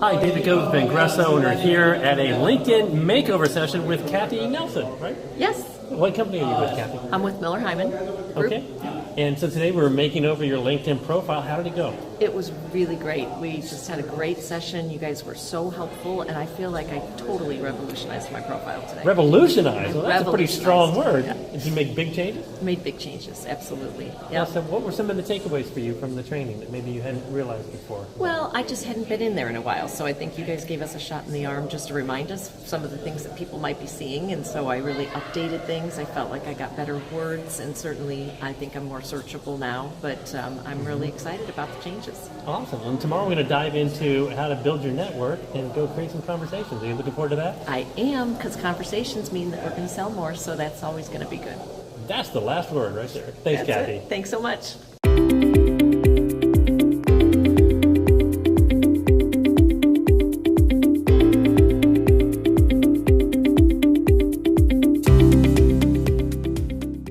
Hi, David Goad with Vengreso, and we're here at a LinkedIn makeover session with Kathy Nelson, right? Yes. What company are you with, Kathy? I'm with Miller Hyman Group. Okay. And so today we're making over your LinkedIn profile. How did it go? It was really great. We just had a great session. You guys were so helpful, and I feel like I totally revolutionized my profile today. Revolutionized? Well, that's a pretty strong word. Yeah. Did you make big changes? Made big changes, absolutely. Yeah. Yeah. So what were some of the takeaways for you from the training that maybe you hadn't realized before? Well, I just hadn't been in there in a while, so I think you guys gave us a shot in the arm just to remind us of some of the things that people might be seeing, and so I really updated things. I felt like I got better words, and certainly I think I'm more searchable now, but I'm really excited about the changes. Awesome. And tomorrow we're going to dive into how to build your network and go create some conversations. Are you looking forward to that? I am, because conversations mean that we're going to sell more, so that's always going to be good. That's the last word right there. Thanks, That's Kathy. it. Thanks so much.